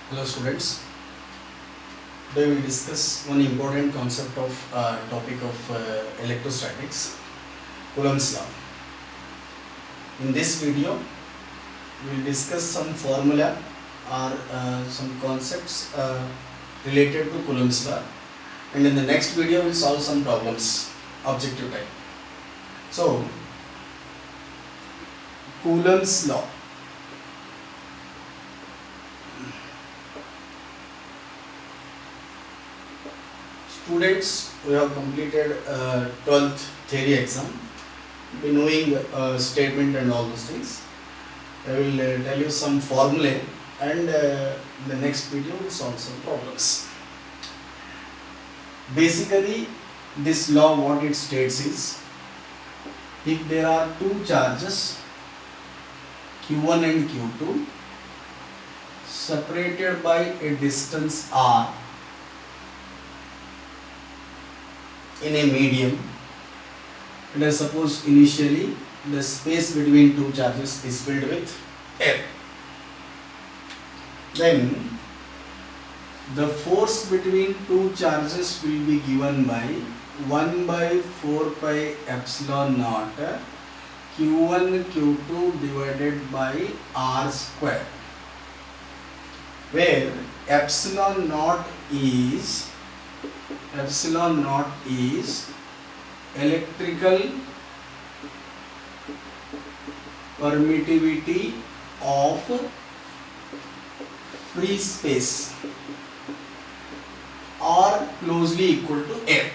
Hello students, today we will discuss one important concept of topic of electrostatics, Coulomb's law. In this video, we will discuss some formula or some concepts related to Coulomb's law, and in the next video we will solve some problems, objective type. So, Coulomb's law. Students, we have completed 12th theory exam, be knowing statement and all those things. I will tell you some formulae and in the next video we will solve some problems. Basically, this law what it states is, if there are two charges Q1 and Q2 separated by a distance r in a medium, let us suppose initially the space between two charges is filled with air. Then the force between two charges will be given by 1 by 4 pi epsilon naught Q1 Q2 divided by R square, where epsilon naught is electrical permittivity of free space or closely equal to air.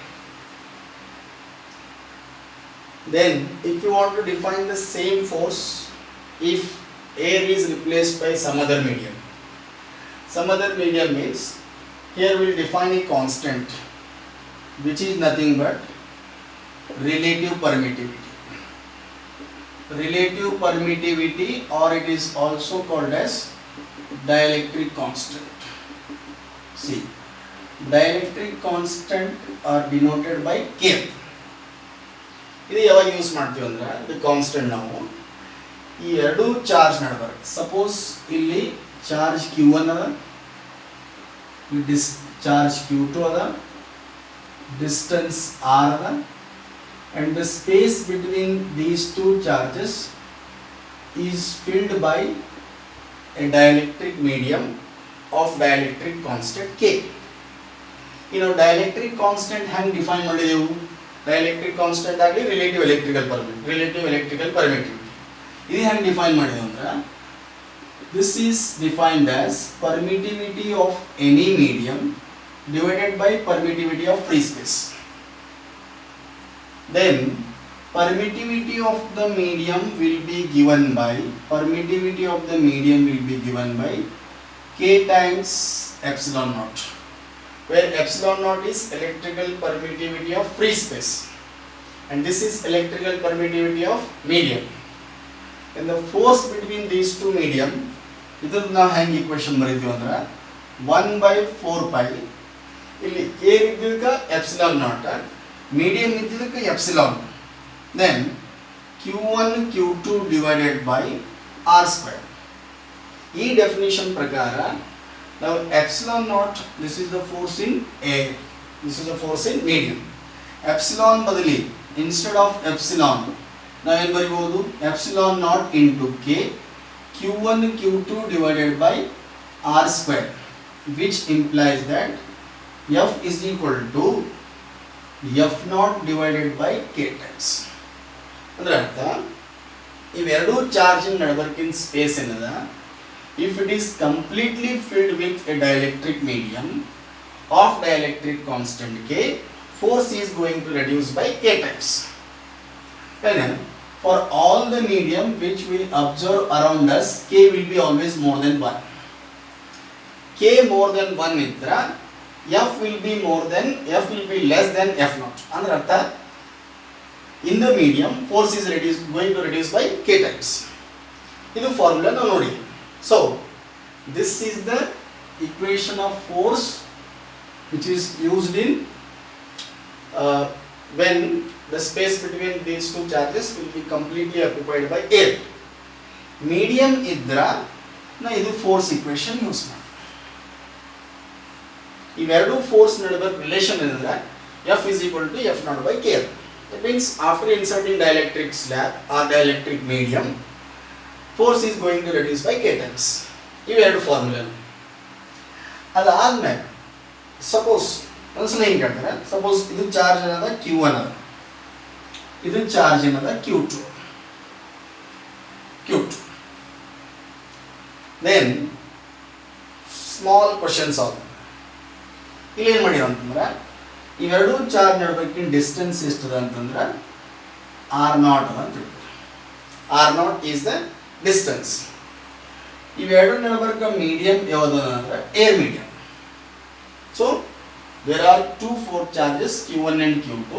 Then if you want to define the same force if air is replaced by some other medium means here we will define a constant which is nothing but relative permittivity, or it is also called as dielectric constant. See, dielectric constant are denoted by K. ಇದು ಯಾವಾಗ use ಮಾಡ್ತೀವಿ ಅಂದ್ರೆ the constant ನಾವು ಈ ಎರಡು charge ನಡುವೆ, suppose ಇಲ್ಲಿ charge Q1 ಅದ, ಚಾರ್ಜ್ Q2 ಅದ, distance r ಅದ, and the space between these two charges is filled by a dielectric medium of dielectric constant K. You know, dielectric constant hang define ಮಾಡಿದೆವು, dielectric constant ಆಗಲಿ relative electrical permittivity ಇದು ಹ್ಯಾಂಗ define ಮಾಡಿದೆವು ಅಂದ್ರೆ, this is defined as permittivity of any medium divided by permittivity of free space. Then permittivity of the medium will be given by K times epsilon naught, where epsilon naught is electrical permittivity of free space and this is electrical permittivity of medium. And the force between these two medium, ಇದನ್ನ ನಾವು ಹೆಂಗೆ equation ಬರೀತೀವಿ ಅಂದ್ರೆ 1 by 4 pi, ಇಲ್ಲಿ air ಇದ್ದಿದ್ದಕ್ಕೆ epsilon naught, medium ಇದ್ದಿದ್ದಕ್ಕೆ epsilon, then Q1 Q2 divided by R square. ಈ definition ಪ್ರಕಾರ ನಾವು epsilon naught, this is the force in air, this is the force in medium, epsilon ಬದಲಿ instead of epsilon ನಾವೇನು ಬರೀಬಹುದು, epsilon naught into K Q1 Q2 divided by R square, which implies that F is equal to F naught divided by K times. ಅಂದ್ರೆ ಅರ್ಥ, ಇವೆರಡು ಚಾರ್ಜಿನ ನಡುವರ್ಕಿನ space ಏನದ, if it is completely filled with a dielectric medium of dielectric constant K, force is going to reduce by K times. Then for all the medium which we observe around us, K will be always more than 1. K more than 1 idra F will be less than F naught. Andre artha, in the medium force is going to reduce by K times. Idu formula now nodi. So this is the equation of force which is used in when the space between these two charges will be completely occupied by air. Medium idra na idu force equation use ಮಾಡಿ. ಇವೆರಡು force ನಡುವೆ relation ಏನಂದ್ರೆ F is equal to F naught by K. That means after inserting dielectric slab or dielectric medium, force is going to reduce by K times. ಇವೆರಡು formula. ಅದಾದ್ಮೇಲೆ suppose ಒಂದ್ಸಲ ಏನು ಕೇಳ್ತಾರೆ, suppose ಇದು ಚಾರ್ಜ್ ಏನದ Q1 ಅದ, ಇದು ಚಾರ್ಜ್ ಏನದ Q2. Then small question solve. ಇಲ್ಲಿ ಏನು ಮಾಡಿರೋ ಅಂತಂದ್ರೆ ಇವೆರಡು ಚಾರ್ಜ್ ನಡುವಕ್ಕಿನ ಡಿಸ್ಟೆನ್ಸ್ ಎಷ್ಟಿದೆ ಅಂತಂದ್ರೆ R0 ಅಂತ ಹೇಳ್ತಾರೆ. R0 is the distance. ಇವೆರಡು ನಡುವರ್ಗ ಮೀಡಿಯಂ ಯಾವುದು ಅಂದ್ರೆ air medium. So there are two force charges Q1 and Q2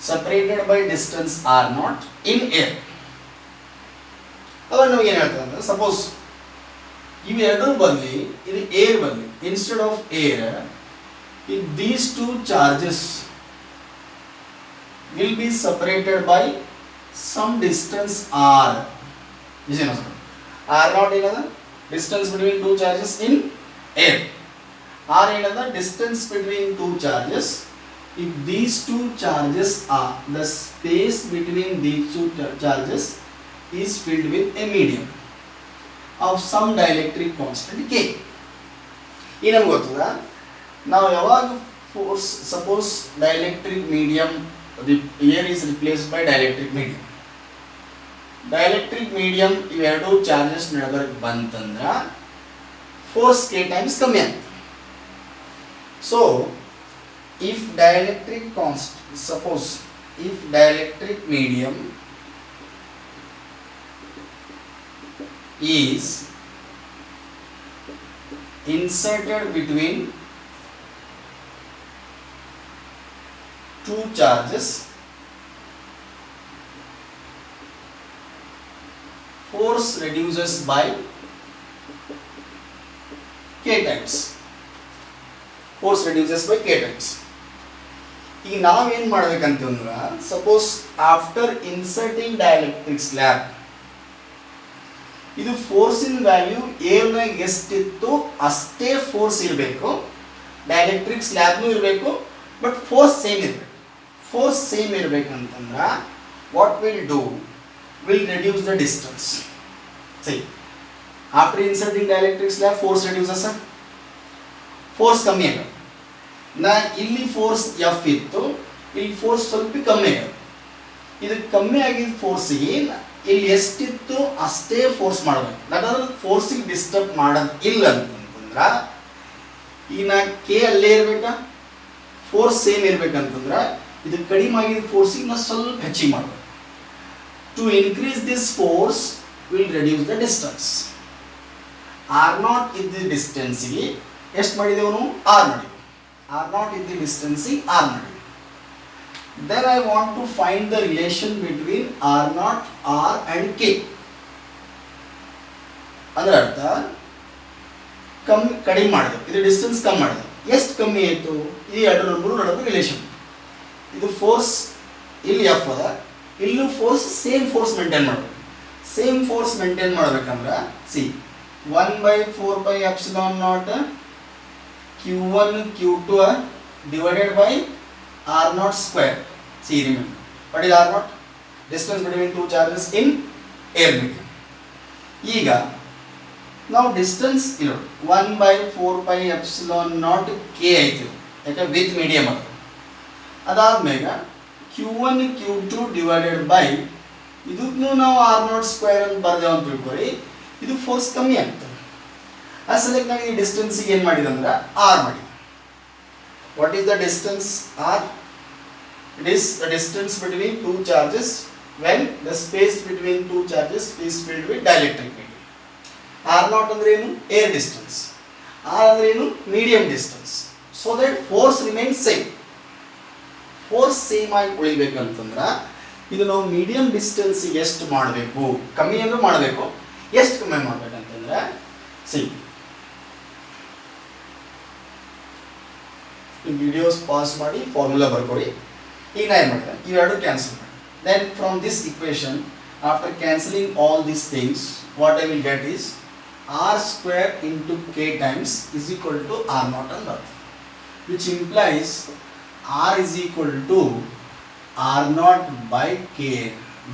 separated by distance R0 in air. ಅವಾಗ ನಮಗೆ ಏನು ಹೇಳ್ತಾರೆ ಅಂದ್ರೆ ಸಪೋಸ್ ಇವೆರಡರ ಬದಲಿ ಇದು ಏರ್ ಬದಲಿ instead of air if these two charges will be separated by some distance r, is it r0 is distance between two charges in air, r is the distance between two charges. If these two charges are, the space between these two charges is filled with a medium of some dielectric constant K. ಈ ನಮ್ಗೆ ಗೊತ್ತದ ನಾವು ಯಾವಾಗ force suppose dielectric medium air is replaced by dielectric medium. Dielectric medium ಇವೆರಡು charges ನಡುವೆ ಬಂತಂದ್ರೆ force K times ಕಮ್ಮಿ ಆಗುತ್ತೆ. So if dielectric constant suppose if dielectric medium is inserted between two charges, force reduces by K times. Force reduces by K times. ಈಗ ನಾವೇನು ಮಾಡಬೇಕಂತಂದ್ರೆ suppose after inserting dielectric slab ಇದು ಫೋರ್ಸಿನ value ಏರ್ನಾಗ ಎಷ್ಟಿತ್ತು ಅಷ್ಟೇ force ಇರಬೇಕು, ಡೈಎಲೆಕ್ಟ್ರಿಕ್ ಸ್ಲ್ಯಾಬ್ನೂ ಇರಬೇಕು, ಬಟ್ ಫೋರ್ಸ್ ಸೇಮ್ ಇರಬೇಕು. ಫೋರ್ಸ್ ಸೇಮ್ ಇರಬೇಕಂತಂದ್ರೆ what will do will reduce the distance. ಸರಿ, after inserting dielectric slab force reduces, force ಕಮ್ಮಿ ಆಗುತ್ತೆ. ನಾ ಇಲ್ಲಿ ಫೋರ್ಸ್ F ಇತ್ತು, ಇಲ್ಲಿ ಫೋರ್ಸ್ ಸ್ವಲ್ಪ ಕಮ್ಮಿ ಆಗುತ್ತೆ. ಇದು ಕಮ್ಮಿ ಆಗಿದ್ದ ಫೋರ್ಸಿಗೆ ಇಲ್ಲಿ ಎಷ್ಟಿತ್ತು ಅಷ್ಟೇ ಫೋರ್ಸ್ ಮಾಡಬೇಕು. ಯಾಕಂದ್ರೆ ಫೋರ್ಸಿಗೆ ಡಿಸ್ಟರ್ಬ್ ಮಾಡೋದು ಇಲ್ಲ ಅಂತಂದ್ರೆ ಈಗ ನಾ K ಅಲ್ಲೇ ಇರಬೇಕಾ, ಫೋರ್ಸ್ ಸೇಮ್ ಇರ್ಬೇಕಂತಂದ್ರೆ ಇದು ಕಡಿಮೆ ಆಗಿದ್ದ ಫೋರ್ಸಿಗೆ ನಾವು ಸ್ವಲ್ಪ ಹೆಚ್ಚಿಗೆ ಮಾಡಬೇಕು. To increase this force will reduce the distance. R0 ಇದ್ದ ಡಿಸ್ಟೆನ್ಸಿಗೆ ಎಷ್ಟು ಮಾಡಿದೆವು ನಾವು? R ಮಾಡಿದ್ವಿ. R0 ಇದ್ದ ಡಿಸ್ಟೆನ್ಸಿಗೆ R ಮಾಡಿದ್ವಿ. Then I want to find the relation between R0, R and K. ಅದರ ಅರ್ಥ ಕಡಿಮೆ ಮಾಡಿದೆ, ಇದು ಡಿಸ್ಟೆನ್ಸ್ ಕಮ್ಮಿ ಮಾಡಿದೆ. ಎಷ್ಟು ಕಮ್ಮಿ ಆಯಿತು? ಈ ಎರಡು ನಡುವೆ ರಿಲೇಷನ್. ಇದು ಫೋರ್ಸ್ ಇಲ್ಲಿ F ಅದ, ಇಲ್ಲೂ ಫೋರ್ಸ್ ಸೇಮ್ ಫೋರ್ಸ್ ಮೇಂಟೈನ್ ಮಾಡಬೇಕು. ಸೇಮ್ ಫೋರ್ಸ್ ಮೇಂಟೈನ್ ಮಾಡಬೇಕಂದ್ರೆ C 1/4πε0 Q1 Q2 divided by R0 square. See, remember what is R0? Distance between two charges in air medium. ಈಗ ನಾವು ಡಿಸ್ಟೆನ್ಸ್ ಇಲ್ಲ 1/4πε0 K ಆಯ್ತು, ಯಾಕೆ ವಿತ್ ಮೀಡಿಯಂ ಅದು. ಅದಾದ್ಮೇಲೆ Q1 Q2 ಡಿವೈಡೆಡ್ ಬೈ ಇದಕ್ಕೂ ನಾವು R0 ಸ್ಕ್ವೇರ್ ಅಂತ ಬರ್ದೇವು ಅಂತ ತಿಳ್ಕೊರಿ. ಇದು ಫೋರ್ಸ್ ಕಮ್ಮಿ ಆಗ್ತದೆ. ಆ ಸಲಕ್ಕೆ ನಾವು ಈ ಡಿಸ್ಟೆನ್ಸಿಗೆ ಏನು ಮಾಡಿದೆ ಅಂದ್ರೆ R ಮಾಡಿ. What is the distance R? It is the distance between two charges when the space between two charges is filled with dielectric medium. R0 ಅಂದ್ರೆ ಏನು? Air distance. R ಅಂದ್ರೆ ಏನು? Medium distance. So that force remains same. Force same ಆಗಿ ಉಳಿಬೇಕಂತಂದ್ರೆ ಇದು ನಾವು medium distance ಎಷ್ಟು ಮಾಡಬೇಕು? ಕಮ್ಮಿ ಅಂದ್ರೆ ಮಾಡಬೇಕು. ಎಷ್ಟು ಕಮ್ಮಿ ಮಾಡಬೇಕಂತಂದ್ರೆ ಸಿ ಈ ವಿಡಿಯೋಸ್ ಪಾಸ್ ಮಾಡಿ ಫಾರ್ಮುಲಾ ಬರ್ಕೊಡಿ. ಈಗ ನಾ ಏನು ಮಾಡ್ತೇನೆ, ಇವೆರಡು ಕ್ಯಾನ್ಸಲ್ ಮಾಡಿ. Then from this equation after cancelling all these things what I will get is R² into K times is equal to R0 ಅಂತ ಬರ್ತದೆ. which implies r is equal to r naught by k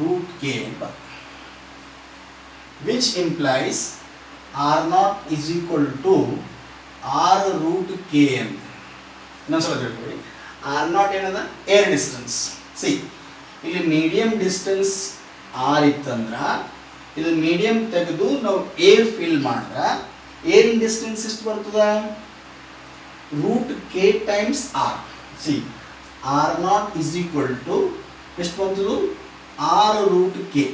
root k, which implies r naught is equal to r root k ಅಂತ. ಇನ್ನೊಂದ್ಸಲ ತಿಳ್ಕೊಳ್ಳಿ, r naught ಏನದ air distance. C ಇಲ್ಲಿ medium distance R ಇತ್ತಂದ್ರ ಇದು medium ತೆಗೆದು ನಾವು air fill ಮಾಡಿದ್ರೆ ಏರಿನ ಡಿಸ್ಟೆನ್ಸ್ ಎಷ್ಟು ಬರ್ತದ root K times R. See R naught is equal to ಎಷ್ಟು ಬಂತದು ಆರ್ ರೂಟ್ ಕೆ.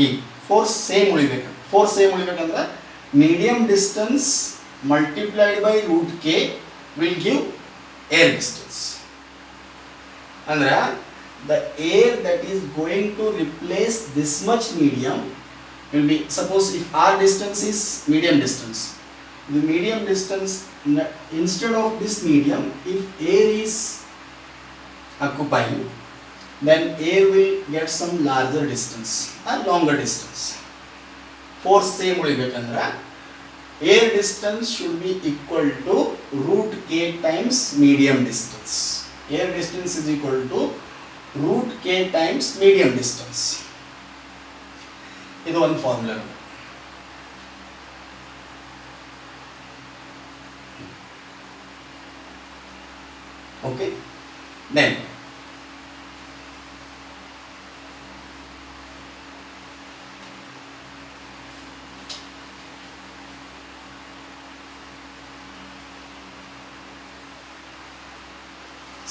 ಈ ಫೋರ್ಸ್ ಸೇಮ್ ಉಳಿಬೇಕಂದ್ರೆ medium distance multiplied by root K will give air distance. ಅಂದ್ರೆ the air that is going to replace this much medium will be, suppose if r distance is medium distance, the medium distance instead of this medium, if air is occupying, then air will get some larger distance or longer distance. Force same ulibekandra air distance should be equal to root k times medium distance. Air distance is equal to root k times medium distance. ಇದು ಒಂದು formula. Okay, then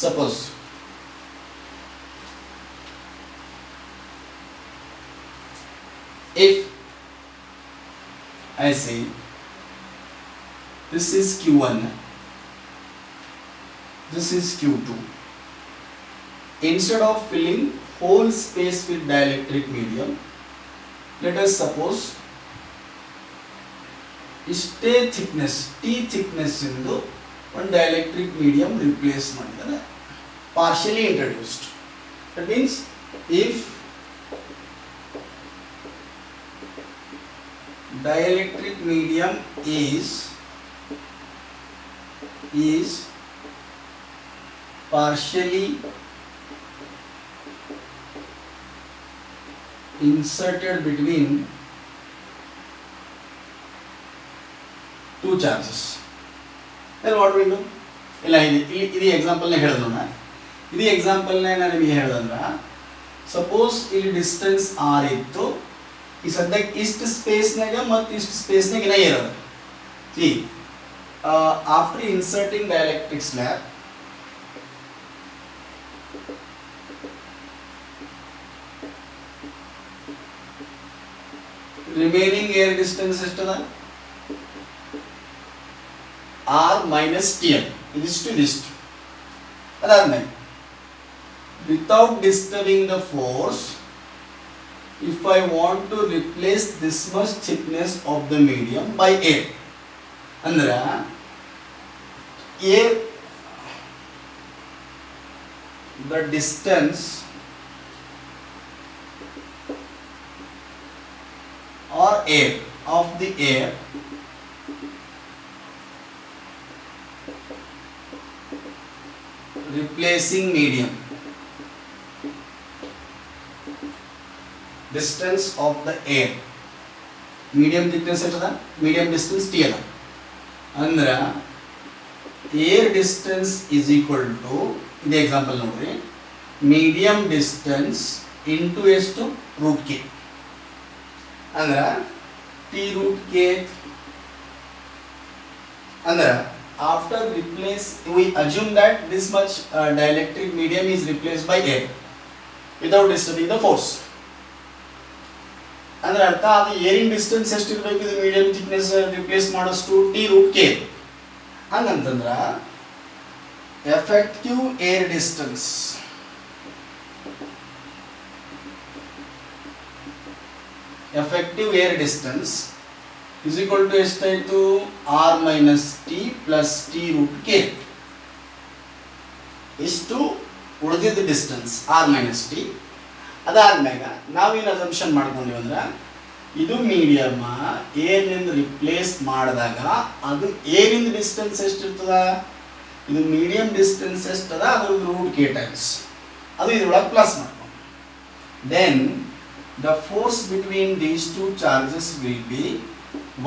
suppose if I say this is Q1, this is Q2, instead of filling whole space with dielectric medium, let us suppose ಇಷ್ಟೇ thickness T thickness ಇಂದು ಒಂದು dielectric medium replace ಮಾಡಿದ್ದಾರೆ, partially introduced. That means if dielectric medium is partially inserted between two charges, then what we do? ಇಲ್ಲ ಇದು ಎಕ್ಸಾಂಪಲ್ನೇ ಹೇಳಿದ್ರು ನಾನು. ಇದು ಎಕ್ಸಾಂಪಲ್ನೇ ನಾನು ನಿಮಗೆ ಹೇಳ್ದಂದ್ರೆ ಸಪೋಸ್ ಇಲ್ಲಿ ಡಿಸ್ಟೆನ್ಸ್ ಆರ್ ಇತ್ತು, ಈ ಸದ್ಯಕ್ಕೆ ಇಷ್ಟು ಸ್ಪೇಸ್ನಾಗ ಮತ್ತು ಇಷ್ಟು ಸ್ಪೇಸ್ನಾಗ ಏನೇ ಇರೋದು. See after inserting dielectric slab remaining air distance ಎಷ್ಟದ ಆರ್ ಮೈನಸ್ ಟಿ ಎಲ್, ಇದಿಷ್ಟು. ಅದಾದ್ಮೇಲೆ without disturbing the force, if I want to replace this much thickness of the medium by air, andra air, the distance or air of the air replacing medium, distance of the air, medium thickness ಎಷ್ಟದ medium distance t ಅದ ಅಂದ್ರ air distance is equal to, ಇದು example ನೋಡ್ರಿ, medium distance into ಎಷ್ಟು root k, ಅಂದ್ರ t root k. ಅಂದ್ರ after replace, we assume that this much dielectric medium is replaced by air without disturbing the force. ಅಂದ್ರೆ ಅರ್ಥ ಅದು ಏರಿನ distance ಎಷ್ಟಿರಬೇಕು ಇದು ಮೀಡಿಯಂ ಥಿಕ್ನೆಸ್ ರಿಪ್ಲೇಸ್ ಮಾಡೋಷ್ಟು ಟಿ ರೂಟ್ ಕೆ. ಹಂಗಂತಂದ್ರ effective air distance is equal to ಎಷ್ಟಾಯಿತು R minus T plus T root K. ಇಷ್ಟು ಉಳಿದಿದ್ದ ಡಿಸ್ಟೆನ್ಸ್ ಆರ್ ಮೈನಸ್ ಟಿ. ಅದಾದ್ಮ್ಯಾಗ ನಾವೇನು ಅಸಂಪ್ಷನ್ ಮಾಡ್ಕೊಂಡಿವಿ ಅಂದ್ರೆ ಇದು ಮೀಡಿಯಮ್ ಏನಿಂದ ರಿಪ್ಲೇಸ್ ಮಾಡಿದಾಗ ಅದು ಏನಿಂದ ಡಿಸ್ಟೆನ್ಸ್ ಎಷ್ಟಿರ್ತದ, ಇದು ಮೀಡಿಯಂ ಡಿಸ್ಟೆನ್ಸ್ ಎಷ್ಟದ ಅದು ರೂಟ್ ಕೆ ಟೈಮ್ಸ್, ಅದು ಇದ್ರೊಳಗೆ ಪ್ಲಸ್ ಮಾಡ್ಕೊಂಡು then the force between these two charges will be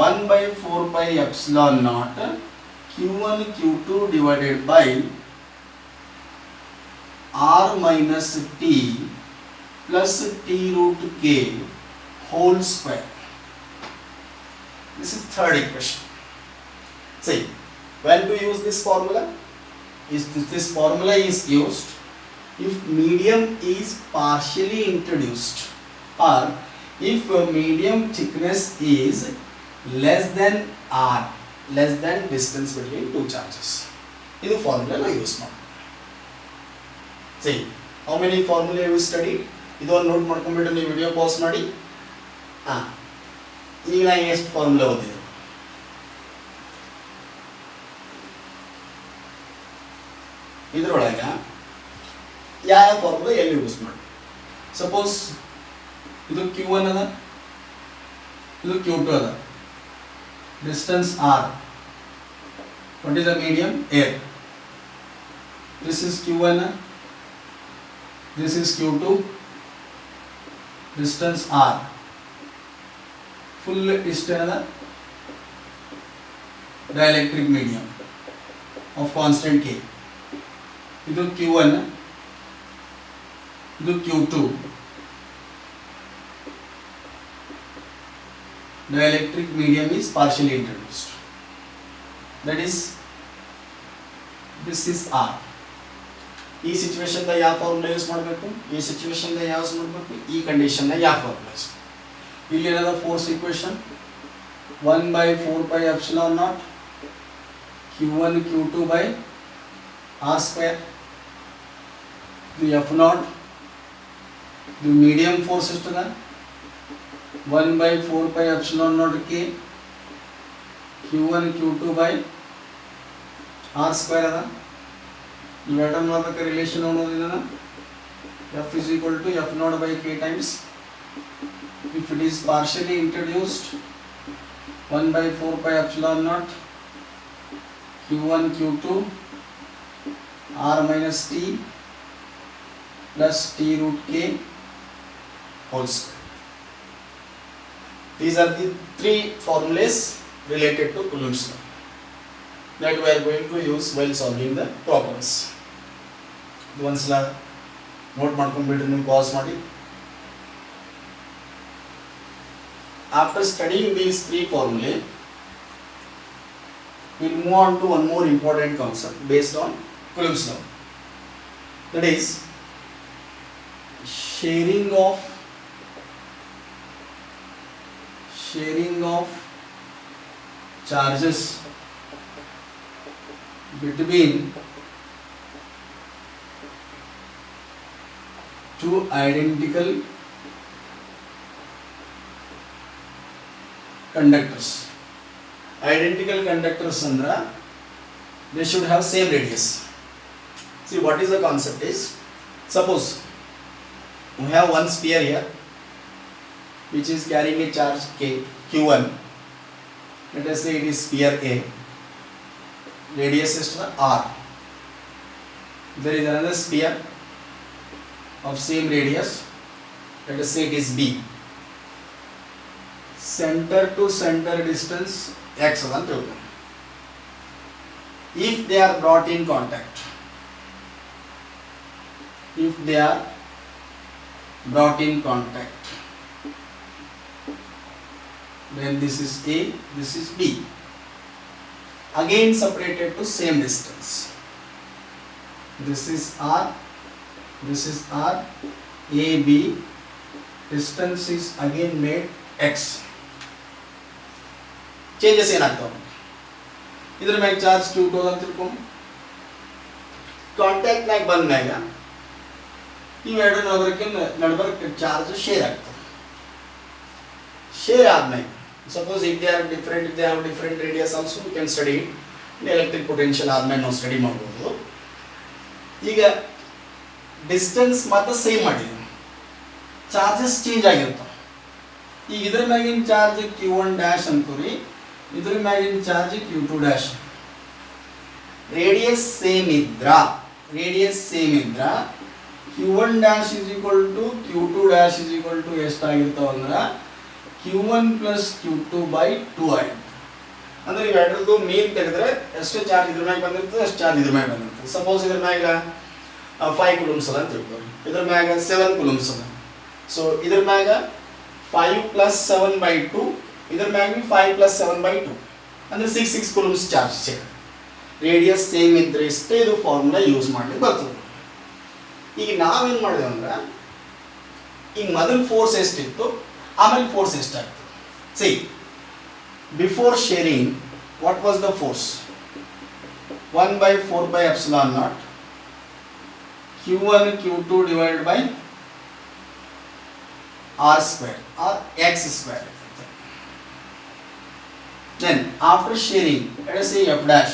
1/4 pi epsilon naught q1 q2 divided by r minus t plus t root k whole square. This is third equation. See, when to use this formula? This formula is used if medium is partially introduced or if medium thickness is less than r, less than distance between two charges. This formula I use now. See, how many formula you studied? This one note ಮಾಡ್ಕೊಂಡ್ಬಿಟ್ಟು ನೀವು video pause ಮಾಡಿ. ಈಗ ನಾನು ಎಷ್ಟು formula ಓದಿದೆ, ಇದರೊಳಗೆ ಯಾವ formula ಎಲ್ಲಿ ಯೂಸ್ ಮಾಡಿ. ಸಪೋಸ್ ಇದು Q1 ಅದ, ಇದು Q2 ಅದ, distance r, what is the medium? Air. This is Q1, this is Q2, distance r, full distance dielectric medium of constant K. ಇದು Q1, ಇದು Q2, dielectric medium is partially introduced, that is this is R. ಈ situation the ಯಾವ formula use ಮಾಡಬೇಕು, ಈ situation the ಯಾವ use ಮಾಡಬೇಕು, ಈ condition the ಯಾವ ಫಾರ್ಮುಲಾ ಯೂಸ್. ಇಲ್ಲಿ ಏನದ force equation 1/4 pi epsilon naught q1 q2 by r square. The f0, the medium force ಎಷ್ಟದ 1/4 pi epsilon naught k q1 q2 by r square ಅದ. ಇವೆರಡರ ನಡುವೆ relation ನೋಡೋದಿಲ್ಲ, f is equal to f0 by k times, if it is partially introduced 1/4 pi epsilon naught q1 q2 r minus t plus t root k whole square. These are the three formulas related to Coulomb's law that we are going to use while solving the problems. ಒಂದ್ಸಲ note ಮಾಡ್ಕೊಂಡ್ಬಿಟ್ಟು ನೀವು pass ಮಾಡಿ. After studying these three formulae, we will move on to one more important concept based on Coulomb's law, that is sharing of charges between two identical conductors. Identical conductors andra they should have same radius. See, what is the concept is, suppose we have one sphere here which is carrying a charge q1. Let us say it is sphere A, radius is r. There is another sphere of same radius, let us say it is B. Center to center distance x ಅಂತ ತಿಳ್ಕೊಳ್ಳಿ. If they are brought in contact, then this is A, this is B, again separated to same distance. This is R, this is R, AB, distance is again made x. Changes ಏನಾಗ್ತಾವೆ, ಇದ್ರ ಮ್ಯಾಗ charge q2 ಅಂತ ತಿಳ್ಕೊಂಡು contact ನಾಗ ಬಂದಾಗ ಇವೆರಡು ನಡುಬರ್ಕ charge share ಆಗ್ತದೆ. Share ಆದ್ಮೇಲೆ suppose if they have different radius also we can study it. Electric potential ಆದ್ಮೇಲೆ ನಾವು ಸ್ಟಡಿ ಮಾಡ್ಬೋದು. ಈಗ ಡಿಸ್ಟೆನ್ಸ್ ಮಾತ್ರ ಸೇಮ್ ಮಾಡಿದ್ವಿ, ಚಾರ್ಜಸ್ ಚೇಂಜ್ ಆಗಿರ್ತಾವೆ. ಈಗ ಇದರ ಮ್ಯಾಗಿನ ಚಾರ್ಜ್ q1 ಡ್ಯಾಶ್ ಅಂತೀವಿ, ಇದರ ಮ್ಯಾಗಿನ charge q2 dash. Radius same ಇದ್ರ q1 dash is equal to q2 dash is equal to ಎಷ್ಟಾಗಿರ್ತಾವ ಅಂದ್ರೆ q1 ಪ್ಲಸ್ q2 ಬೈ 2 ಆಯ್ತು. ಅಂದ್ರೆ ಇವೆರಡರದ್ದು ಮೀನ್ ತೆಗೆದ್ರೆ ಎಷ್ಟು ಚಾರ್ಜ್ ಇದ್ರ ಮ್ಯಾಗ ಬಂದಿರ್ತದೆ ಅಷ್ಟು ಚಾರ್ಜ್ ಇದ್ರ ಮ್ಯಾಗ ಬಂದಿರ್ತದೆ. ಸಪೋಸ್ ಇದ್ರ ಮ್ಯಾಗ 5 ಕೂಲಂಬ್ಸ್ ಅದ ಅಂತ ತಿಳ್ಕೊಳ್ಳಿ, ಇದ್ರ ಮ್ಯಾಗ 7 ಕೂಲಂಬ್ಸ್ ಅದ. ಸೊ ಇದ್ರ ಮ್ಯಾಗ 5 ಪ್ಲಸ್ 7 ಬೈ 2, ಇದ್ರ ಮ್ಯಾಗ 5 ಪ್ಲಸ್ 7 ಬೈ 2 ಅಂದ್ರೆ 6 ಕೂಲಂಬ್ಸ್ ಚಾರ್ಜ್ ಸಿಗುತ್ತೆ. ರೇಡಿಯಸ್ ಸೇಮ್ ಇದ್ರೆ ಇಷ್ಟೇ ಇದು ಫಾರ್ಮುಲಾ ಯೂಸ್ ಮಾಡ್ಲಿಕ್ಕೆ ಬರ್ತದೆ. ಈಗ ನಾವೇನು ಮಾಡಿದೆ ಅಂದ್ರೆ ಈಗ ಮೊದಲು ಫೋರ್ಸ್ ಎಷ್ಟಿತ್ತು, ಆಮೇಲೆ ಫೋರ್ಸ್ ಎಷ್ಟಾಗ್ತದೆ. See before sharing what was the force? 1 by 4 by epsilon naught q1 q2 divided by r square or x square. Then after sharing, let us say f dash,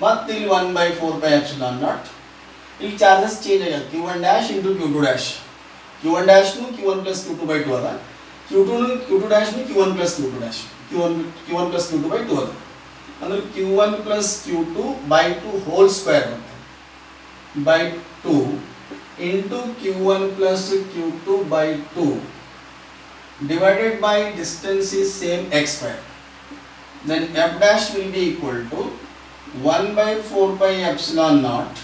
but till 1 by 4 by epsilon naught, ಇಲ್ಲಿ charges change ಆಗುತ್ತೆ. q1 dash into q2 dash, q1 dash ನು q1 plus q2 by 2 ಅದ, q2 ನು q2 dash ನು q1 plus q2 dash, q1 plus q2 by 2 ಅದ. ಅಂದ್ರೆ q1 plus q2 by 2 whole square by 2 into q1 plus q2 by 2 divided by distance is same x square. Then f dash will be equal to 1 by 4 by epsilon naught.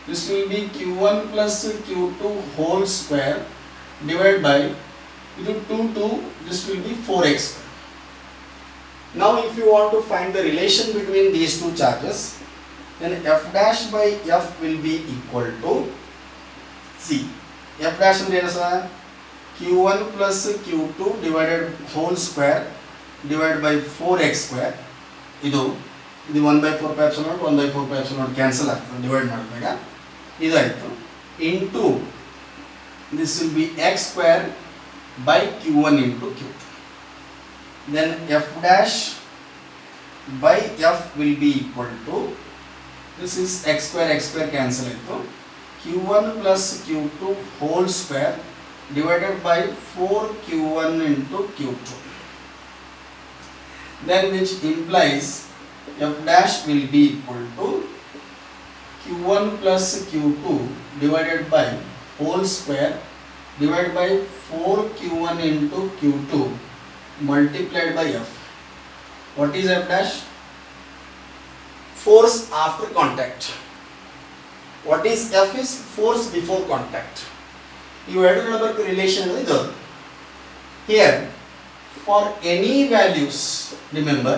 This will be q1 plus q2 whole square divided by 2, this will be 4x square. Now if you want to find the relation between these two charges, then f dash by f will be equal to, see, f dash ಅಂದ್ರೆ ಏನು sir? q1 plus q2 divided whole square divided by 4x square. ಇದು 1 by 4 pi epsilon naught 1 by 4 pi epsilon naught cancel ಆಗ್ತದೆ divide ಮಾಡಿದಾಗ ಇದಾಯಿತು, into this will be x square by q1 into q2. Then f dash by f will be equal to, this is x square cancel into q1 plus q2 whole square divided by 4q1 into q2. Then which implies f dash will be equal to q1 plus q2 divided by whole square divided by 4q1 into q2 multiplied by f. What is f dash? Force after contact. What is f? Is force before contact. You have to remember the relation with the here for any values, remember,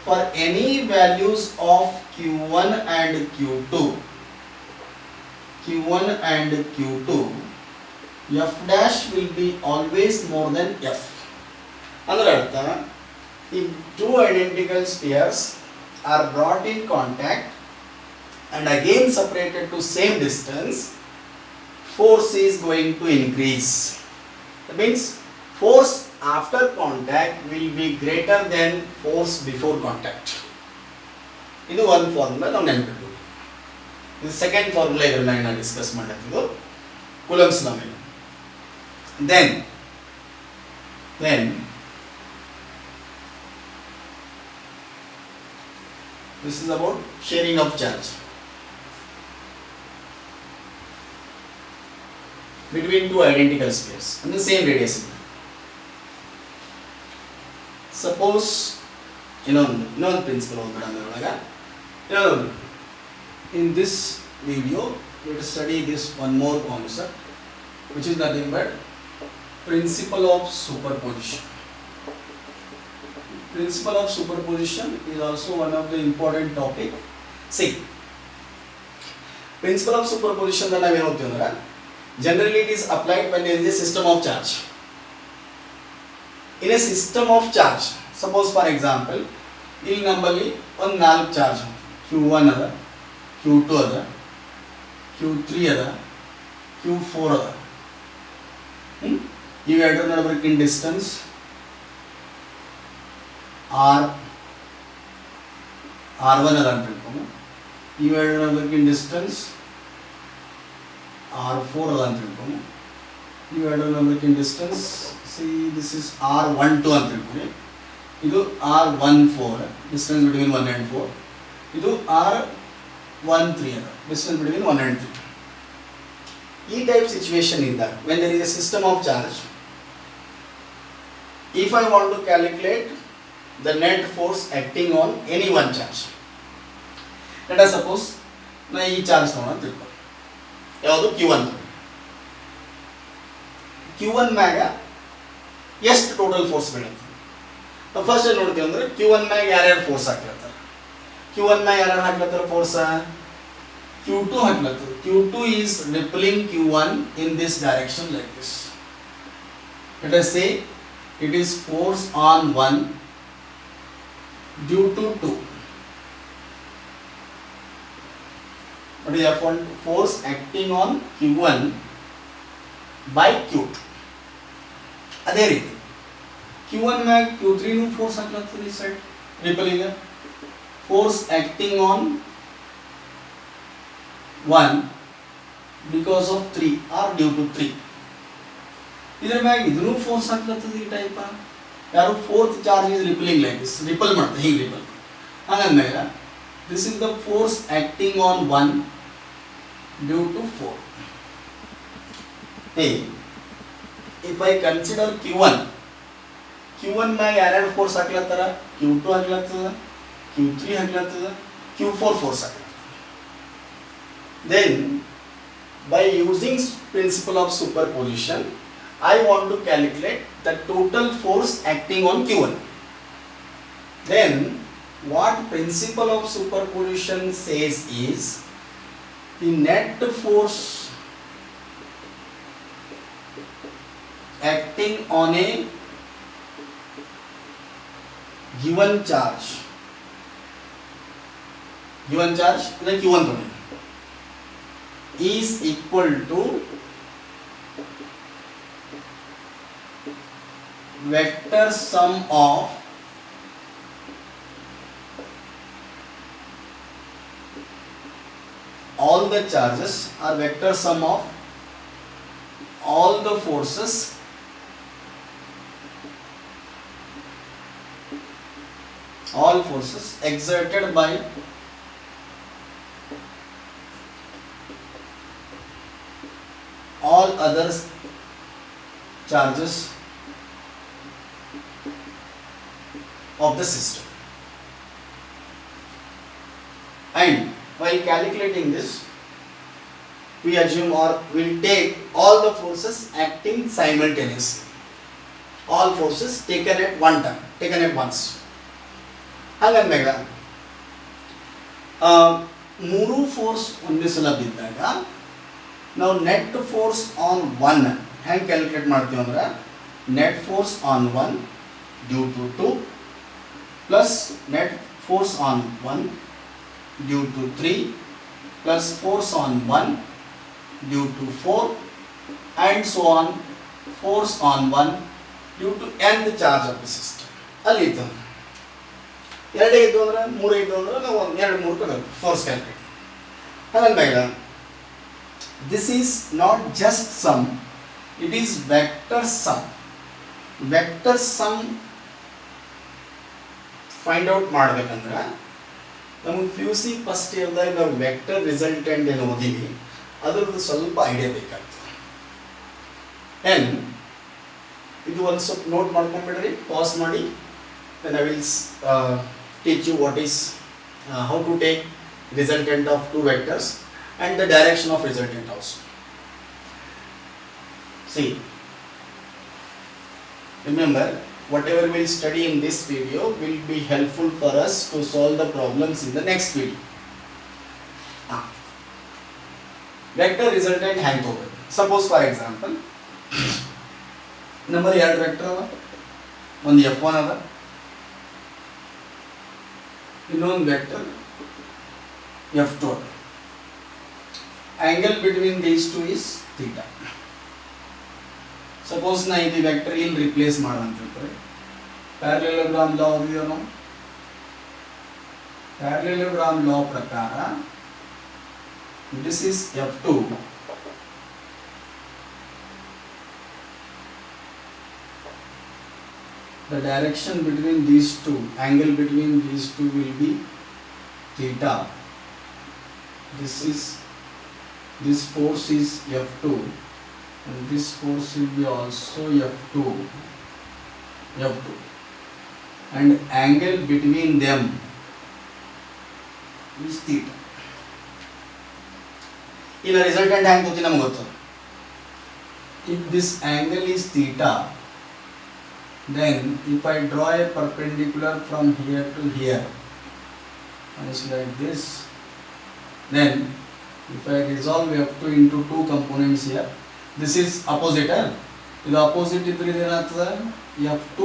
for any values of q1 and q2 f dash will be always more than f. ಅಂದ್ರೆ ಅರ್ಥ, if two identical spheres are brought in contact and again separated to same distance, force is going to increase. That means force after contact will be greater than force before contact. ಇದು ಒಂದು formula ನಾವು ನೆನಪಿಟ್ಕೊಳ್ಳಿ. ಇದು second formula ಇದರ ಮೇಲೆ ನಾನು discuss ಮಾಡಿದ್ದು coulombs ಲಾ ಮೇಲೆ. then this is about sharing of charge between two identical spheres and the same radius. Suppose ಇನ್ನೊಂದು principal ಹೋಗ್ಬಿಡೋದ್ರೊಳಗೆ, in this video we will study this one more concept which is nothing but principle of superposition. Principle of superposition is also one of the important topic. See, principle of superposition that I will tell generally it is applied when there is a system of charge. In a system of charge, suppose for example ಇಲ್ಲಿ ನಮ್ಮಲ್ಲಿ ಒಂದು 4 charge q1 ಅದ, q2 ಅದ, q3 ಅದ, q4 ಅದ. ಇವೆರಡರ ನಡುವಿನ distance r1 ಅದ ಅಂತ ತಿಳ್ಕೊಂಡು, ಇವೆರಡರ ನಡುವಿನ ಡಿಸ್ಟೆನ್ಸ್ r4 ಅದ ಅಂತ ತಿಳ್ಕೊಂಡು, ಇವೆರಡರ ನಡುವಿನ distance see this is R12 ಅಂತ ತಿಳ್ಕೊಳ್ಳಿ. ಇದು R14 ಡಿಸ್ಟೆನ್ಸ್ ಬಿಟ್ವೀನ್ 1 and 4. ಇದು R13 ಅದ ಡಿಸ್ಟೆನ್ಸ್ ಬಿಟ್ವೀನ್ 1 and 3. ಈ ಟೈಪ್ ಸಿಚುವೇಶನ್ ಇದ್ದಾಗ when there is a system of charge, if I want to calculate the net force acting on any one charge, let us suppose ನಾ ಈ charge ತಗೊಂಡು ಅಂತ ತಿಳ್ಕೊ, ಯಾವುದು Q1 Q1 ಮ್ಯಾಗ ಎಷ್ಟು ಟೋಟಲ್ ಫೋರ್ಸ್ ಬೀಳುತ್ತೆ ನಾವು ಫಸ್ಟ್ ಏನು ನೋಡ್ತೀವಿ ಅಂದ್ರೆ Q1 ಮ್ಯಾಗ ಯಾರ್ಯಾರು ಫೋರ್ಸ್ ಹಾಕ್ಲತ್ತಾರೆ. Q1 ಮ್ಯಾಗ ಯಾರ್ಯಾರು ಹಾಕ್ಲತ್ತಾರೆ ಫೋರ್ಸ್? Q2 ಹಾಕ್ಲತ್ತರು. Q2 is repelling Q1 in this direction like this. Let us say it is force on 1 due to 2. What is F1? Force acting on Q1 by Q2. ಅದೇ ರೀತಿ Q1 ಮ್ಯಾಗ Q3 ನು force ಹಾಕ್ಲತ್ತರು ಈ side repelling. Force acting on 1 because of 3 or due to 3. ಇದರ ಮ್ಯಾಗ ಇದನ್ನು force ಹಾಕ್ಲತ್ತದ ಈ ಟೈಪ್. ಯಾರು fourth charge is repelling like this, repel ಮಾಡ್ತದೆ ಹೀಗೆ ರಿಪಲ್. ಹಾಗಂದಾಗ this is the force acting on 1 due to 4. Hey, if I consider Q1 ಮ್ಯಾಗ ಯಾರ್ಯಾರು ಫೋರ್ಸ್ ಹಾಕ್ಲತ್ತಾರ? Q2 ಹಾಕ್ಲತ್ತದ, Q3 ಹಾಕ್ಲತ್ತದ, Q4 ಫೋರ್ಸ್ ಹಾಕ್ಲತ್ತದ. Then by using principle of superposition, I want to calculate the total force acting on Q1. Then what principle of superposition says is the net force acting on a given charge like Q1 is equal to vector sum of all the charges or vector sum of all the forces exerted by all other charges of the system. And while calculating this, we assume or will take all the forces acting simultaneously. All forces taken at one time, taken at once. ಹಾಗಂದಾಗ ಮೂರು force ಒಂದೇ ಸಲ ಬಿದ್ದಾಗ ನಾವು net force on 1 ಹೆಂಗೆ calculate ಮಾಡ್ತೀವಿ ಅಂದ್ರೆ net force on 1 due to 2 plus net force on 1 due to 3 plus force on 1 due to 4 and so on, force on 1 due to nth charge of the system. ಅಲ್ಲಿ ಇತ್ತು ಎರಡೇ ಇದ್ದು ಅಂದ್ರೆ 3 ಇದ್ದು ಅಂದ್ರೆ ನಾವು 2 3 ಫೋರ್ಸ್ ಕ್ಯಾಲ್ಕುಲೇಟ್. ಹಾಗಂದಾಗ this is not just sum, it is vector sum. Vector sum find out ಮಾಡಬೇಕಂದ್ರೆ ನಮಗೆ PUC ಫಸ್ಟ್ ಇಯರ್ದಾಗ ನಾವು ವೆಕ್ಟರ್ ರಿಸಲ್ಟೆಂಟ್ ಏನು ಓದಿವಿ ಅದರದ್ದು ಸ್ವಲ್ಪ ಐಡಿಯಾ ಬೇಕಾಗ್ತದೆ. ಆ್ಯಂಡ್ ಇದು ಒಂದು ಸ್ವಲ್ಪ ನೋಟ್ ಮಾಡ್ಕೊಂಡ್ಬಿಡ್ರಿ, ಪಾಸ್ ಮಾಡಿ. then I will teach you what is how to take resultant of two vectors and the direction of resultant also. See, remember whatever we will study in this video will be helpful for us to solve the problems in the next video. Vector resultant hang over. Suppose for example number 2 vector ada, ಒಂದು F1 ada, ಇನ್ನೊಂದು vector F2 ada. Angle between these two is theta. Suppose ನಾ ಇದು vector ಇಲ್ಲಿ replace ಮಾಡೋಣ ಅಂತ parallelogram ಲಾ ಓದಿದೆವು ನಾವು. Parallelogram ಲಾ ಪ್ರಕಾರ this is F2 the direction between these two, angle between these two will be theta. This force is F2 and this force will be also F2 and angle between them is theta. In a resultant angle namage gottadu. If this angle is theta, then if I draw a perpendicular from here to here, it's like this, then if I resolve F2 into two components here, this is opposite, ಇದು opposite ಇದ್ರೆ ಏನಾಗ್ತದೆ F2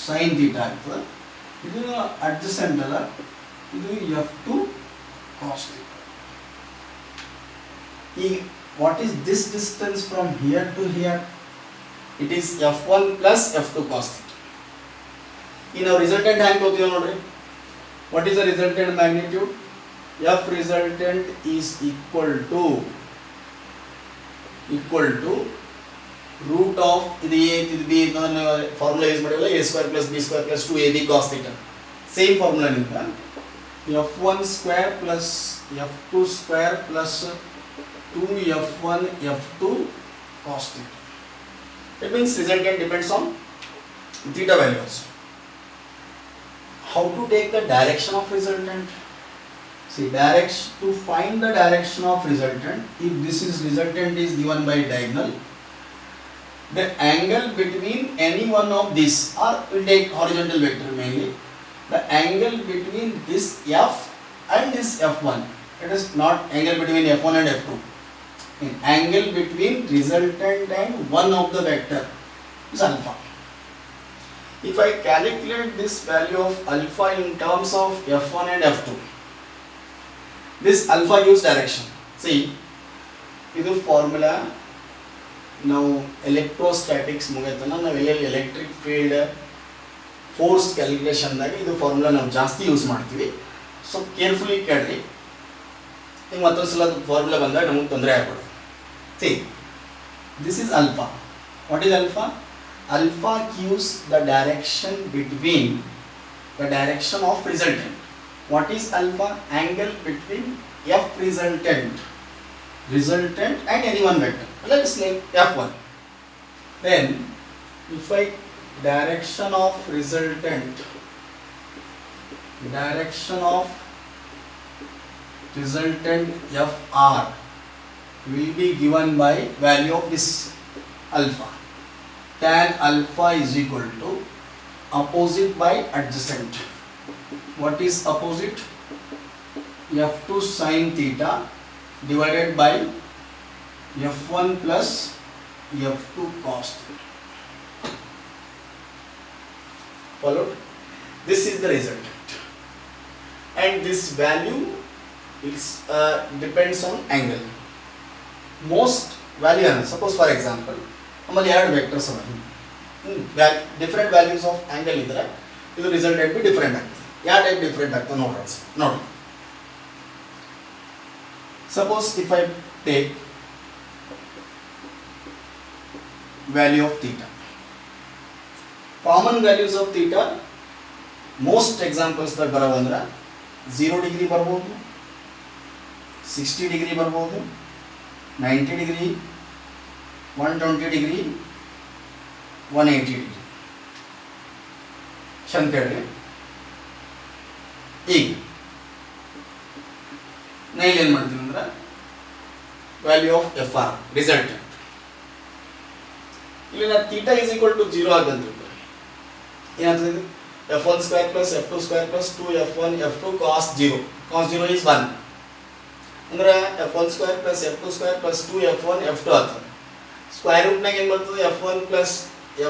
sin theta ಆಗ್ತದೆ, ಇದು adjacent ಅಲ್ಲ, ಇದು F2 cos theta. What is this distance from here to here? It is F1 plus F2 cos theta. In our resultant angle, what is the resultant magnitude? F resultant is equal to root of this A, this B, formula use madivalla, A square plus B square plus 2AB cos theta. Same formula ninda F1 square plus F2 square plus 2F1 F2 cos theta. It means resultant depends on theta value also. How to take the direction of resultant? See, to find the direction of resultant, if this is resultant is given by diagonal, the angle between any one of these, or we'll take horizontal vector mainly, the angle between this F and this F1, it is not angle between F1 and F2. Angle between resultant and one of the vector is alpha. If I calculate this value of alpha in terms of F1 and F2, this alpha gives direction. See, this formula now electrostatics mugatana now electric field force calculation dagi this formula now ಜಾಸ್ತಿ use ಮಾಡ್ತೀವಿ. So carefully ಕೇಳ್ರಿ, ಈಗ ಮತ್ತೊಂದು ಸಲ formula ಬಂದಾಗ ನಮಗೆ ತೊಂದರೆ ಆಗ್ಬಿಡುತ್ತೆ. See, this is alpha. What is alpha? Alpha gives the direction between the direction of resultant. What is alpha? Angle between F resultant and any one vector. Let's say F1. Then if I direction of resultant Fr will be given by value of this alpha. Tan alpha is equal to opposite by adjacent. What is opposite? F2 sin theta divided by F1 plus F2 cos theta. Followed? This is the resultant, and this value is depends on angle. Most value, suppose for example, ನಮ್ಮಲ್ಲಿ ಎರಡು vectors ಅವ, different values of angle ಇದ್ರೆ ಇದು resultant be different ಆಗ್ತದೆ. ಯಾವ type different ಆಗ್ತದೆ ನೋಡಿ. Suppose if I take value of theta, common values of theta most examples ದಾಗ ಬರೋವಂದ್ರೆ 0 ಡಿಗ್ರಿ ಬರ್ಬೋದು, 60 ಡಿಗ್ರಿ ಬರ್ಬೋದು, 90 ಡಿಗ್ರಿ, 120 ಡಿಗ್ರಿ, 180 ಡಿಗ್ರಿ. ಚಂದ ಕೇಳಿ. ಈಗ ನಾ ಇಲ್ಲಿ ಏನು ಮಾಡ್ತೀನಿ ಅಂದ್ರೆ value of F R resultant ಇಲ್ಲಿ ನಾ ಥೀಟಾ ಈಸ್ ಈಕ್ವಲ್ ಟು 0 ಆಗಂತ ಏನಾಗ್ತದೆ? F1 square plus F2 square plus 2F1 F2 cos 0. Cos 0 is 1. ಅಂದ್ರೆ F1 square plus F2 square plus 2F1 F2 ಆಗ್ತದೆ. ಸ್ಕ್ವೇರ್ ರೂಟ್ ನಾಗ ಏನು ಬರ್ತದೆ?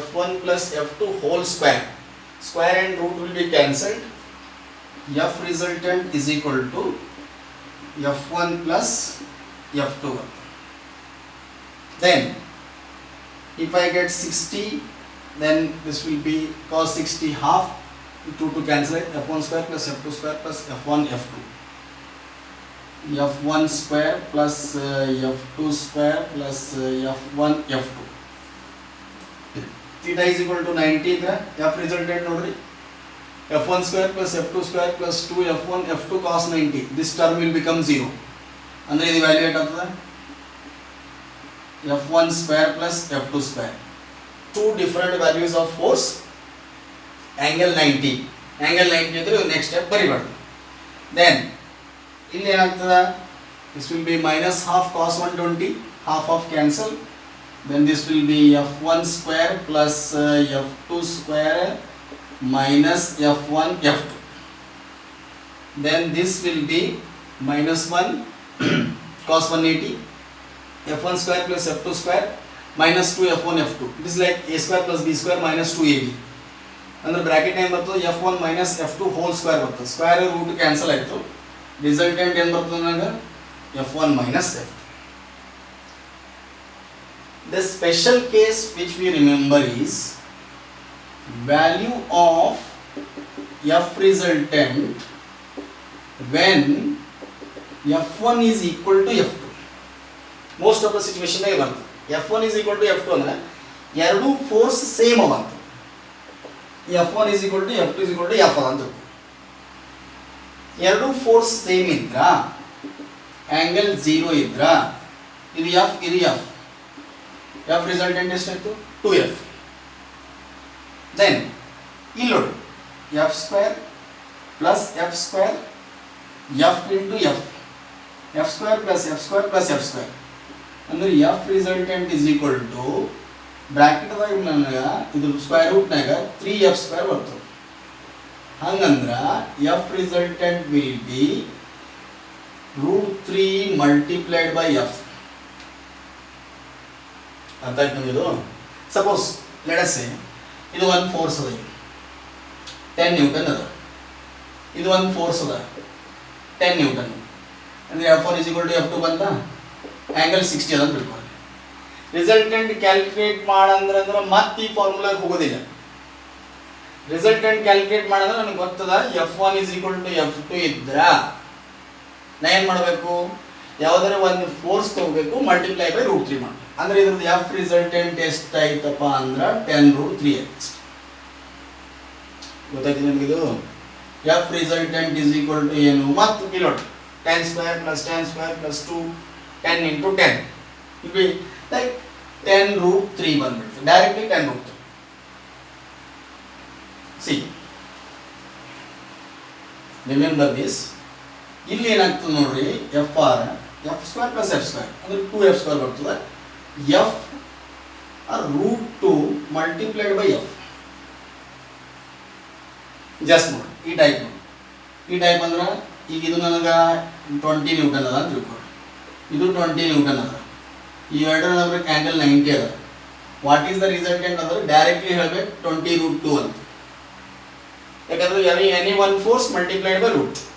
F1 plus F2 whole square. Square and root will be cancelled. F resultant is equal to F1 plus F2. Then if I get 60, then this will be cos 60 half, 2 to cancel it, F1 square plus F2 square plus F1 F2. F1 square plus F2 square plus F1 F2. theta is equal to 90 ಇದ್ರೆ f resultant ನೋಡ್ರಿ f1 square plus f2 square plus 2 f1 f2 cos 90 this term will become 0 ಅಂದ್ರೆ ಇದು value ಏಟಾಗ್ತದೆ f1 square plus f2 square two different values of force angle 90 ಇದ್ರೆ next step ಬರಿಬಾರ್ದು then ಇಲ್ಲಿ ಏನಾಗ್ತದೆ this will be minus half cos 120 half of cancel then this will be f1 square plus f2 square minus f1 f2 then this will be minus 1 cos 180 f1 square plus f2 square minus 2 f1 f2 it is like a square plus b square minus 2ab ಅಂದ್ರೆ bracket ಏನು ಬರ್ತದೆ f1 minus f2 whole square ಬರ್ತದೆ square root cancel ಆಯಿತು resultant ಏನು ಬರ್ತದೆ ನನಗೆ f1 minus f2. The special case which we remember is value of f resultant when f1 is equal to f2. Most of the situation age banthe f1 is equal to f2 andre eradu force same avante f1 is equal to f2 is equal to f anta eradu force same idra angle 0 idra idu f f resultant ಎಷ್ಟಾಯ್ತು 2f then ಇಲ್ಲಿ ನೋಡಿ f square plus f square f into f square plus f square plus f square ಅಂದ್ರೆ f resultant is equal to bracket ದಾಗ ನನಗೆ ಇದು square root ನಾಗ 3f square ಬರ್ತದೆ ಹಂಗಂದ್ರ f resultant will be √3 multiplied by f ಅರ್ಥ ಆಯ್ತು ನಮಗೆ ಇದು ಸಪೋಸ್ ಲೆಟ್ ಅಸ್ ಸೇ ಇದು ಒಂದು ಫೋರ್ಸ್ ಅದ 10 ನ್ಯೂಟನ್ ಅದ ಇದು ಒಂದು ಫೋರ್ಸ್ ಅದ 10 ನ್ಯೂಟನ್ ಅಂದ್ರೆ f1 is equal to f2 ಬಂತ ಆಂಗಲ್ 60 ಅದ ಅಂತ ತಿಳ್ಕೊಳ್ಳಿ ರಿಸಲ್ಟೆಂಟ್ ಕ್ಯಾಲ್ಕುಲೇಟ್ ಮಾಡಂದ್ರೆ ಮತ್ತೆ ಈ ಫಾರ್ಮುಲಾಗೆ ಹೋಗೋದಿಲ್ಲ ರಿಸಲ್ಟೆಂಟ್ ಕ್ಯಾಲ್ಕುಲೇಟ್ ಮಾಡಂದ್ರೆ ನನಗೆ ಗೊತ್ತದ f1 is equal to f2 ಇದ್ರ ನಾ ಏನು ಮಾಡಬೇಕು ಯಾವುದಾರ ಒಂದು ಫೋರ್ಸ್ ತಗೋಬೇಕು ಮಲ್ಟಿಪ್ಲೈ ಬೈ √3 ಮಾಡಿ ಅಂದ್ರೆ ಇದ್ರದ್ದು f ರಿಸಲ್ಟೆಂಟ್ ಎಷ್ಟಾಯ್ತಪ್ಪ ಅಂದ್ರೆ 10√3x ಗೊತ್ತಾಯ್ತು ನಿಮಗೆ ಇದು f resultant is equal to ಏನು ಮತ್ತೆ ಕಿಲೋಟ್ 10 square plus 10 square plus 2 10 into 10 it will be like 10√3 ಬಂದ್ಬಿಡ್ತು ಡೈರೆಕ್ಟ್ಲಿ 10√3 see remember this ಇಲ್ಲಿ ಏನಾಗ್ತದೆ ನೋಡ್ರಿ f square plus f square ಅಂದ್ರೆ 2f square ಬರ್ತದೆ f or √2 multiplied by f just ನೋಡಿ ಈ ಟೈಪ್ ಅಂದ್ರೆ ಈಗ ಇದು ನನಗೆ 20 ನ್ಯೂಟನ್ ಅದ ಅಂತ ತಿಳ್ಕೊಳ್ಳಿ ಇದು 20 ನ್ಯೂಟನ್ ಅದ ಈ ಎರಡರ ನಡುವೆ ಆಂಗಲ್ 90 ಅದ ವಾಟ್ ಈಸ್ ದ ರಿಸಲ್ಟೆಂಟ್ ಅಂದ್ರೆ ಡೈರೆಕ್ಟ್ಲಿ ಹೇಳಬೇಕು 20√2 ಅಂತ ಯಾಕಂದ್ರೆ any one force multiplied by √2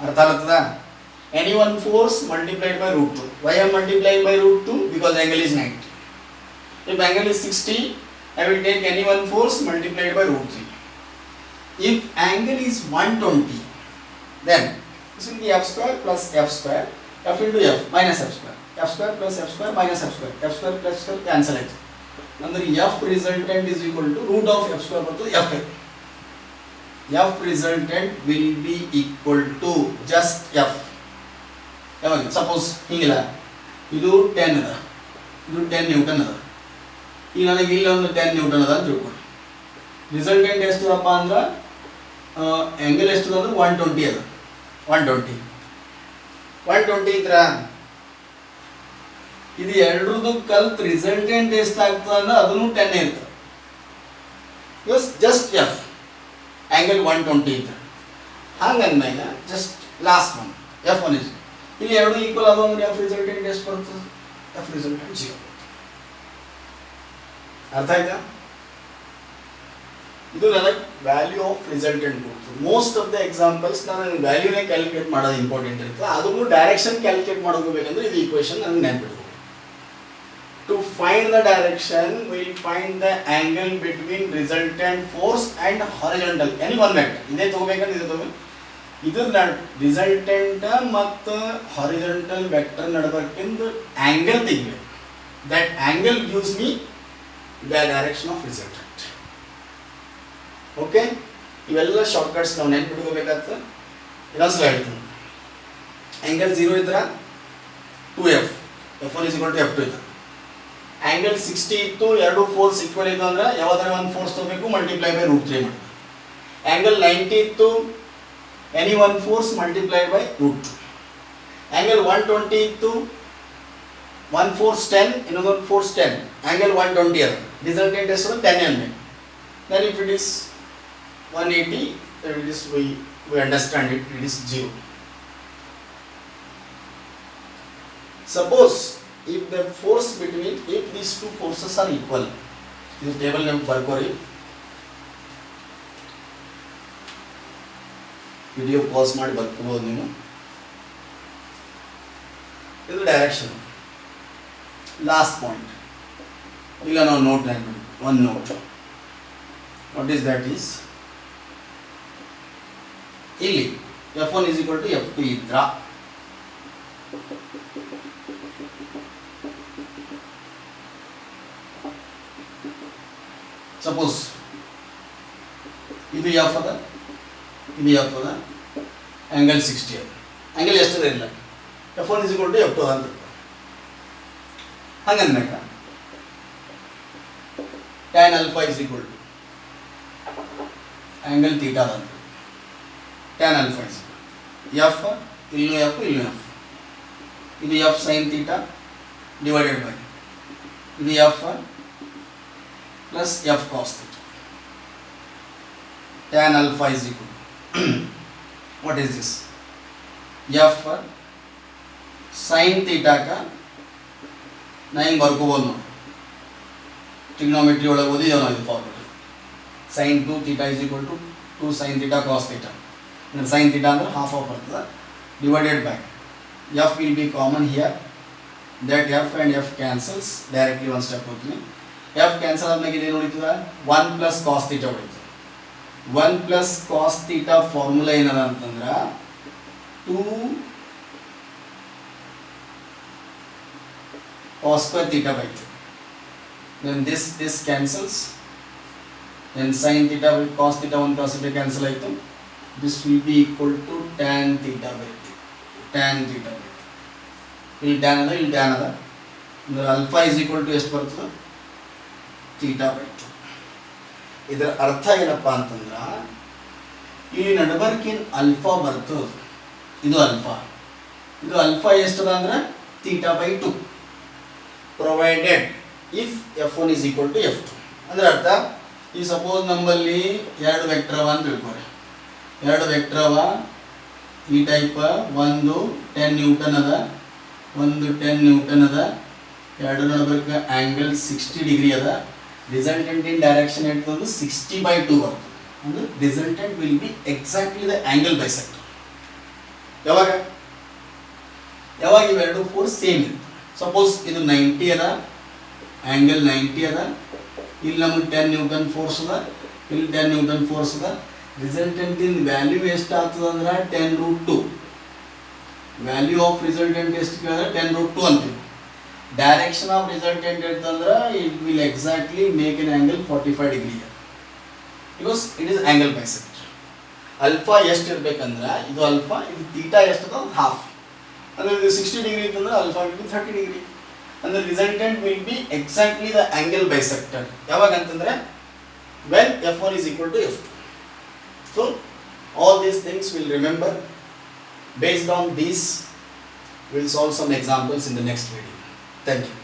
ಅರ್ಥ ಆಗ್ತದ any one force multiplied by √2 why I am multiplying by √2 because angle is 90 if angle is 60 I will take any one force multiplied by √3 if angle is 120 then this will be f square plus f square f into f minus f square plus f square minus f square plus f square cancel ಆಯ್ತು ಅಂದ್ರೆ f resultant is equal to root of f square ಬರ್ತದೆ f resultant will be equal to just f ಯಾವಾಗ suppose ಹಿಂಗಿಲ್ಲ ಇದು 10 ಅದ ಇದು 10 Newton ಅದ ಈಗ ನನಗೆ ಇಲ್ಲಿ ಒಂದು 10 ನ್ಯೂಟನ್ ಅದ ಅಂತ ತಿಳ್ಕೊಳ್ಳಿ ರಿಸಲ್ಟೆಂಟ್ ಎಷ್ಟು ಅದಪ್ಪ ಅಂದ್ರೆ ಆಂಗಲ್ ಎಷ್ಟು ಅಂದ್ರೆ 120 ಅದ 120 ಇದ್ರ ಇದು ಎರಡರದು ಕಲ್ತ್ ರಿಸಲ್ಟೆಂಟ್ ಎಷ್ಟಾಗ್ತದೆ ಅಂದ್ರೆ ಅದನ್ನು 10 ಇರ್ತದೆ ಜಸ್ಟ್ ಎಫ್ ಆಂಗಲ್ 120 ಇದ್ರ ಹಂಗಂದ್ಮೇಲೆ just last one f1 is ಇಲ್ಲಿ ಎರಡು ಈಕ್ವಲ್ ಆದವು ಅಂದ್ರೆ f ರಿಸಲ್ಟೆಂಟ್ ಎಷ್ಟು ಬರ್ತದೆ f ರಿಸಲ್ಟೆಂಟ್ 0 ಅರ್ಥ ಆಯ್ತಾ ಇದು ನನಗೆ ವ್ಯಾಲ್ಯೂ ಆಫ್ ರಿಸಲ್ಟೆಂಟ್ ಕೊಡ್ತು ಮೋಸ್ಟ್ ಆಫ್ ದ ಎಕ್ಸಾಂಪಲ್ಸ್ ನಾನು ವ್ಯಾಲ್ಯೂನೇ ಕ್ಯಾಲ್ಕುಲೇಟ್ ಮಾಡೋದು ಇಂಪಾರ್ಟೆಂಟ್ ಇರ್ತದೆ ಅದನ್ನು ಡೈರೆಕ್ಷನ್ ಕ್ಯಾಲ್ಕುಲೇಟ್ ಮಾಡ್ಕೋಬೇಕಂದ್ರೆ ಇದು ಈಕ್ವೇಷನ್ ನನಗೆ ನೆನಪಿಡ್ಬೇಕು to find the direction will find the angle between resultant force and horizontal any one vector ಇದೇ ತಗೋಬೇಕಂದ್ರೆ ಇದು ತಗೋ ಇದ್ರ ರಿಸಲ್ಟೆಂಟ್ ಮತ್ತು ಹಾರಿಜಾಂಟಲ್ ವೆಕ್ಟರ್ ನಡಬೇಕಿಂದ ಆಂಗಲ್ ತೆಗಿಬೇಕು that angle gives me the direction of resultant. Okay, ಇವೆಲ್ಲ ಶಾರ್ಟ್ಕಟ್ಸ್ ನಾವು ನೆನ್ಪಿಟ್ಕೋಬೇಕಾಗ್ತದೆ. ಇನ್ನೊಂದ್ಸಲ ಹೇಳ್ತೀನಿ. ಆ್ಯಂಗಲ್ 0 ಇದ್ರೆ 2f, f1 is equal to f2 ಇತ್ತು. ಆ್ಯಂಗಲ್ 60 ಇತ್ತು, ಎರಡು ಫೋರ್ಸ್ ಈಕ್ವಲ್ ಇತ್ತು ಅಂದ್ರೆ ಯಾವುದಾರ ಒಂದು ಫೋರ್ಸ್ ತಗೋಬೇಕು, ಮಲ್ಟಿಪ್ಲೈ ಬೈ √3 ಮಾಡಿ. ಆ್ಯಂಗಲ್ 90 ಇತ್ತು, any one force multiply by √2. Angle 120 ಇತ್ತು, one force 10, another force 10, angle 120 ada, resultant is 10 mm. Then if it is 180, then it is we understand it is 0. Suppose if the force between, if these two forces are equal, this table name barkori, video pause ಮಾಡಿ ಬರ್ಕೋಬಹುದು ನೀವು. ಇದು direction. Last point. We will now note one note. What is that is? ಇಲ್ಲಿ f1 is equal to f2 ಇದ್ರ suppose ಇದು f ಅದ, ಇದು f ಅದ, angle 60 ಅದ. angle ಎಷ್ಟಿದೆ ಇಲ್ಲ, f1 is equal to f2 ಅಂತ ಹಂಗಂದಾಗ tan alpha is equal to angle theta ಅಂತ. tan alpha is f, ಇಲ್ಲೂ f, ಇಲ್ಲೂ f. ಇದು f sin theta divided by ಇದು f plus f cos theta. tan alpha is equal to what is this? f sin theta का ನಾ ಹಿಂಗೆ ಬರ್ಕೋಬೋದು ನೋಡಿ, trigonometry ಒಳಗೆ ಓದಿ ಇದು formula. sin 2 theta is equal to 2 sin theta cos theta. ಅಂದರೆ sin theta ಅಂದರೆ ಹಾಫ್ ಆಫ್ ಬರ್ತದೆ, divided by f will be common here, that f and f cancels, directly one step ಹೋಗ್ತೀನಿ. f ಕ್ಯಾನ್ಸಲ್ ಆದ್ಮೇಲೆ ಇದೇನು ಉಳಿತದೆ, 1 plus cos theta ಉಳಿತದೆ. 1 plus cos theta formula ಏನದ ಅಂತಂದ್ರೆ 2 cos square theta by 2. Then this cancels. Then sin theta by cos theta 1 cos theta cancel ಆಯಿತು. This will be equal to tan theta by 2. Tan theta by 2. ಇಲ್ಲಿ tan ಅದ, ಇಲ್ಲಿ tan ಅದ. ಅಂದ್ರೆ alpha is equal to ಎಷ್ಟು ಬರ್ತದೆ, theta by 2. ಇದರ ಅರ್ಥ ಏನಪ್ಪಾ ಅಂತಂದ್ರೆ ಇಲ್ಲಿ ನಡಬರ್ಕಿನ್ ಅಲ್ಫಾ ಬರ್ತದೆ, ಇದು ಅಲ್ಫಾ, ಇದು ಅಲ್ಫಾ ಎಷ್ಟದ ಅಂದ್ರೆ theta by 2. provided if f1 is equal to f2. ಅಂದ್ರೆ ಅರ್ಥ, ಈ ಸಪೋಸ್ ನಮ್ಮಲ್ಲಿ ಎರಡು ವೆಕ್ಟರ್ ಅವ ಅಂತ ತಿಳ್ಕೊರಿ, ಎರಡು ವೆಕ್ಟರ್ ಅವ ಈ ಟೈಪ್, ಒಂದು 10 ನ್ಯೂಟನ್ ಅದ, ಒಂದು 10 ನ್ಯೂಟನ್ ಅದ, ಎರಡು ನಡಬರ್ಕ ಆ್ಯಂಗಲ್ 60 ಡಿಗ್ರಿ ಅದ. ರಿಸಲ್ಟೆಂಟ್ ಇನ್ ಡೈರೆಕ್ಷನ್ ಹೇಳ್ತಂದ್ರೆ 60/2 ಬರ್ತದೆ. ಅಂದ್ರೆ resultant will be exactly the angle bisector. ಯಾವಾಗ ಇವೆರಡು ಫೋರ್ಸ್ ಸೇಮ್ ಇರ್ತದೆ. ಸಪೋಸ್ ಇದು 90 ಅದ, ಆ್ಯಂಗಲ್ 90 ಅದ, ಇಲ್ಲಿ ನಮಗೆ 10 ನ್ಯೂಟನ್ ಫೋರ್ಸ್ ಅದ, ಇಲ್ಲಿ 10 ನ್ಯೂಟನ್ ಫೋರ್ಸ್ ಅದ. ರಿಸಲ್ಟೆಂಟ್ ಇನ್ ವ್ಯಾಲ್ಯೂ ಎಷ್ಟು ಆಗ್ತದೆ ಅಂದ್ರೆ 10√2. ವ್ಯಾಲ್ಯೂ ಆಫ್ ರಿಸಲ್ಟೆಂಟ್ ಎಷ್ಟು ಕೇಳಿದ್ರೆ 10√2 ಅಂತೀವಿ. ಡೈರೆಕ್ಷನ್ ಆಫ್ ರಿಸಲ್ಟೆಂಟ್ ಹೇಳ್ತಂದ್ರೆ it will exactly make an angle 45 degree, because it is angle bisector. Alpha ಎಷ್ಟು ಇರ್ಬೇಕಂದ್ರೆ ಇದು ಅಲ್ಫಾ, ಇದು ತೀಟಾ ಎಷ್ಟದ ಹಾಫ್, ಅಂದರೆ ಇದು 60 ಡಿಗ್ರಿ ಇತ್ತಂದ್ರೆ ಅಲ್ಫಾ ವಿಲ್ ಬಿ 30 ಡಿಗ್ರಿ. ಅಂದರೆ resultant will be exactly the angle bisector. ಯಾವಾಗ ಅಂತಂದರೆ when f1 is equal to f2. So all these things we'll remember. Based on these, we'll solve some examples in the next video. Thank you.